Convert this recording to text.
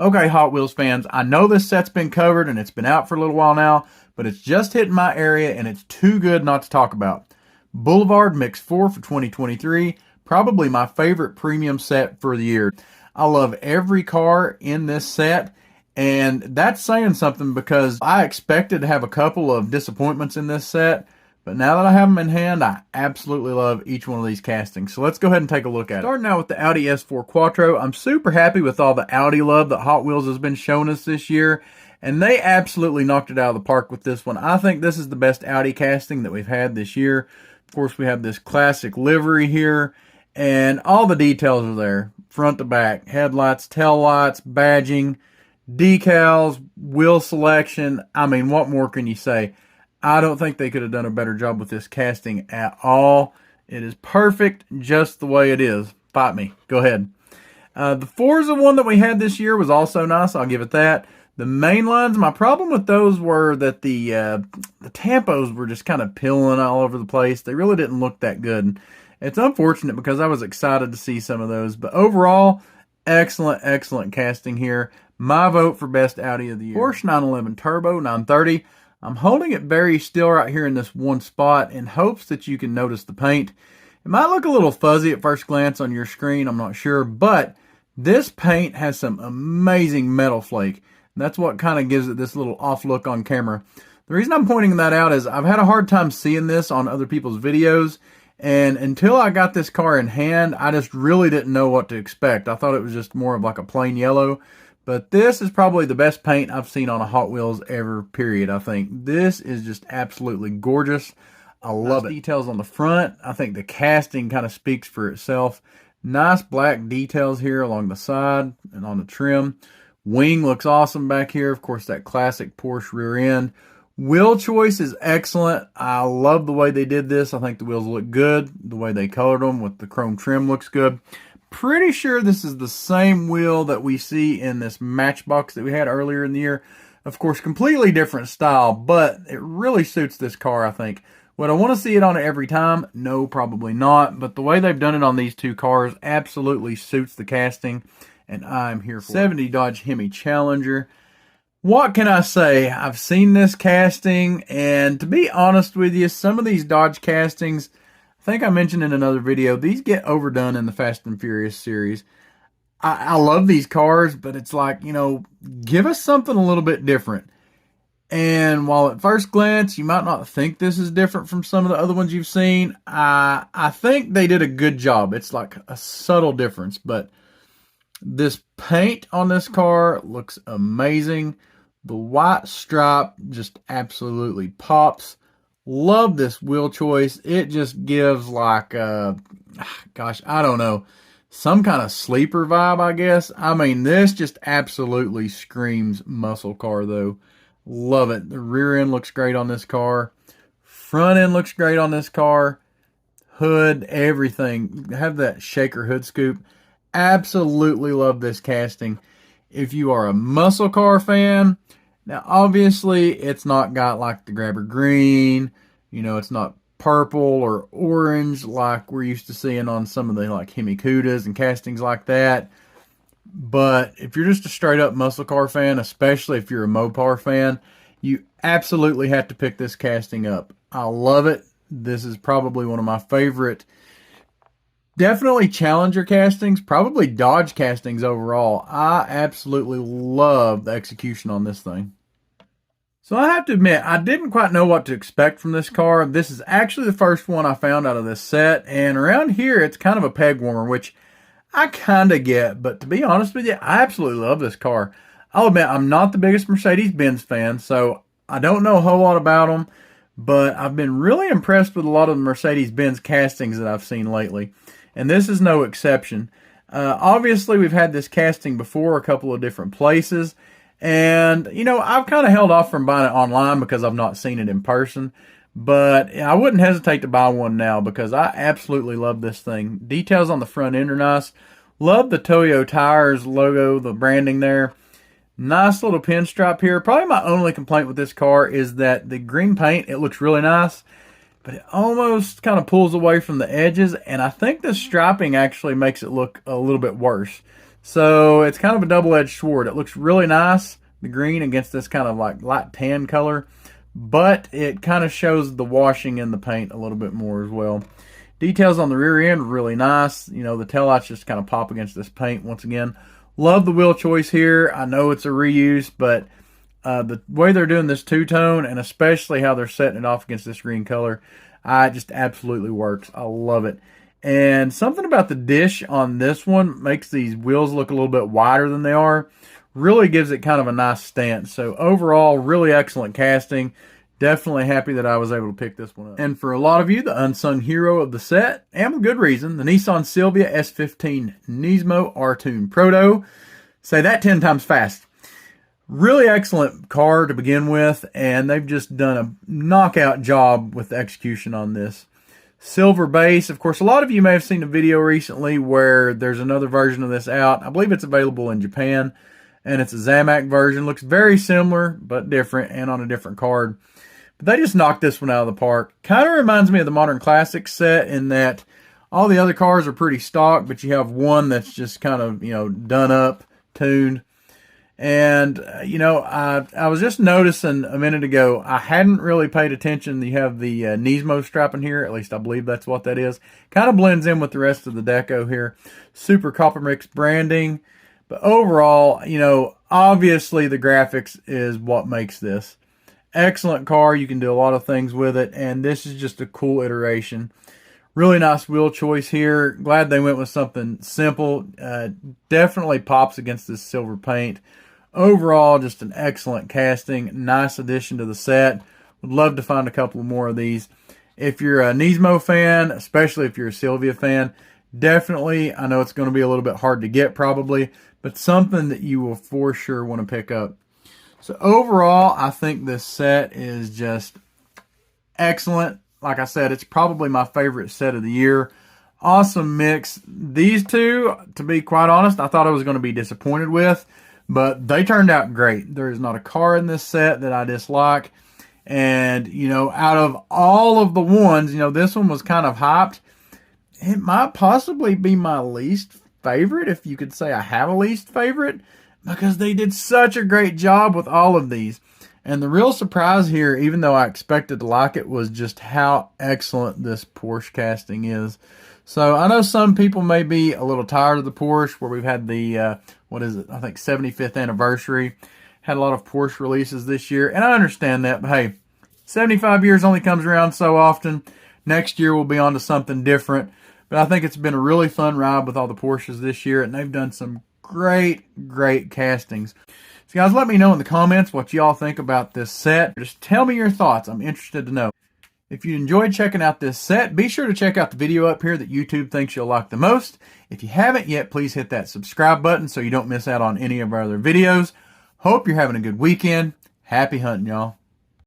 Okay, Hot Wheels fans, I know this set's been covered and it's been out for a little while now, but it's just hitting my area and it's too good not to talk about. Boulevard Mix 4 for 2023, probably my favorite premium set for the year. I love every car in this set, and that's saying something because I expected to have a couple of disappointments in this set, but now that I have them in hand, I absolutely love each one of these castings. So let's go ahead and take a look at it. Starting out with the Audi S4 Quattro, I'm super happy with all the Audi love that Hot Wheels has been showing us this year. And they absolutely knocked it out of the park with this one. I think this is the best Audi casting that we've had this year. Of course, we have this classic livery here. And all the details are there. Front to back. Headlights, tail lights, badging, decals, wheel selection. I mean, what more can you say? I don't think they could have done a better job with this casting at all. It is perfect just the way it is. Fight me. Go ahead. The Forza one that we had this year was also nice. I'll give it that. The main lines, my problem with those were that the tampos were just kind of peeling all over the place. They really didn't look that good. It's unfortunate because I was excited to see some of those. But overall, excellent, excellent casting here. My vote for best Audi of the year. Porsche 911 Turbo 930. I'm holding it very still right here in this one spot in hopes that you can notice the paint. It might look a little fuzzy at first glance on your screen, I'm not sure, but this paint has some amazing metal flake. And that's what kind of gives it this little off look on camera. The reason I'm pointing that out is I've had a hard time seeing this on other people's videos, and until I got this car in hand, I just really didn't know what to expect. I thought it was just more of like a plain yellow. But this is probably the best paint I've seen on a Hot Wheels ever, period, I think. This is just absolutely gorgeous. I love it. Details on the front. I think the casting kind of speaks for itself. Nice black details here along the side and on the trim. Wing looks awesome back here. Of course, that classic Porsche rear end. Wheel choice is excellent. I love the way they did this. I think the wheels look good. The way they colored them with the chrome trim looks good. Pretty sure this is the same wheel that we see in this Matchbox that we had earlier in the year. Of course, completely different style, but it really suits this car, I think. Would I want to see it on it every time? No, probably not. But the way they've done it on these two cars absolutely suits the casting, and I'm here for it. 70 Dodge Hemi Challenger. What can I say? I've seen this casting, and to be honest with you, some of these Dodge castings, I think I mentioned in another video, these get overdone in the Fast and Furious series. I love these cars, but it's like, you know, give us something a little bit different. And while at first glance, you might not think this is different from some of the other ones you've seen, I think they did a good job. It's like a subtle difference, but this paint on this car looks amazing. The white stripe just absolutely pops. Love this wheel choice. It just gives like, gosh, I don't know, some kind of sleeper vibe, I guess. I mean, this just absolutely screams muscle car, though. Love it. The rear end looks great on this car. Front end looks great on this car. Hood, everything. Have that shaker hood scoop. Absolutely love this casting. If you are a muscle car fan, now obviously it's not got like the grabber green, you know, it's not purple or orange like we're used to seeing on some of the like Hemi Cudas and castings like that. But if you're just a straight up muscle car fan, especially if you're a Mopar fan, you absolutely have to pick this casting up. I love it. This is probably one of my favorite, definitely Challenger castings, probably Dodge castings overall. I absolutely love the execution on this thing. So I have to admit, I didn't quite know what to expect from this car. This is actually the first one I found out of this set, and around here it's kind of a peg warmer, which I kind of get, but to be honest with you, I absolutely love this car. I'll admit, I'm not the biggest Mercedes-Benz fan, so I don't know a whole lot about them, but I've been really impressed with a lot of the Mercedes-Benz castings that I've seen lately, and this is no exception. Obviously, we've had this casting before a couple of different places, and, you know, I've kind of held off from buying it online because I've not seen it in person. But I wouldn't hesitate to buy one now because I absolutely love this thing. Details on the front end are nice. Love the Toyo Tires logo, the branding there. Nice little pinstripe here. Probably my only complaint with this car is that the green paint, it looks really nice, but it almost kind of pulls away from the edges. And I think the striping actually makes it look a little bit worse. So it's kind of a double-edged sword. It looks really nice, the green against this kind of like light tan color, but it kind of shows the washing in the paint a little bit more as well. Details on the rear end, really nice. You know, the taillights just kind of pop against this paint once again. Love the wheel choice here. I know it's a reuse, but the way they're doing this two-tone, and especially how they're setting it off against this green color, it just absolutely works. I love it. And something about the dish on this one makes these wheels look a little bit wider than they are. Really gives it kind of a nice stance. So overall, really excellent casting. Definitely happy that I was able to pick this one up. And for a lot of you, the unsung hero of the set, and with good reason, the Nissan Silvia S15 Nismo R-Tune Proto. Say that 10 times fast. Really excellent car to begin with, and they've just done a knockout job with the execution on this. Silver base. Of course, a lot of you may have seen a video recently where there's another version of this out. I believe it's available in Japan, and it's a Zamac version. Looks very similar, but different, and on a different card. But they just knocked this one out of the park. Kind of reminds me of the Modern Classics set in that all the other cars are pretty stock, but you have one that's just kind of, you know, done up, tuned. And, you know, I was just noticing a minute ago, I hadn't really paid attention. You have the Nismo strap in here. At least I believe that's what that is. Kind of blends in with the rest of the deco here. Super copper mix branding. But overall, you know, obviously the graphics is what makes this. Excellent car. You can do a lot of things with it. And this is just a cool iteration. Really nice wheel choice here. Glad they went with something simple. Definitely pops against this silver paint. Overall, just an excellent casting. Nice addition to the set. Would love to find a couple more of these. If you're a Nismo fan, especially if you're a Silvia fan, definitely, I know it's going to be a little bit hard to get probably, but something that you will for sure want to pick up. So overall, I think this set is just excellent. Like I said, it's probably my favorite set of the year. Awesome mix. These two, to be quite honest, I thought I was going to be disappointed with, but they turned out great. There is not a car in this set that I dislike. And, you know, out of all of the ones, you know, this one was kind of hyped. It might possibly be my least favorite, if you could say I have a least favorite, because they did such a great job with all of these. And the real surprise here, even though I expected to like it, was just how excellent this Porsche casting is. So I know some people may be a little tired of the Porsche, where we've had the, what is it, I think 75th anniversary. Had a lot of Porsche releases this year, and I understand that, but hey, 75 years only comes around so often. Next year we'll be on to something different. But I think it's been a really fun ride with all the Porsches this year, and they've done some great castings. So guys, let me know in the comments what y'all think about this set. Just tell me your thoughts. I'm interested to know. If you enjoyed checking out this set, be sure to check out the video up here that YouTube thinks you'll like the most. If you haven't yet, please hit that subscribe button so you don't miss out on any of our other videos. Hope you're having a good weekend. Happy hunting, y'all.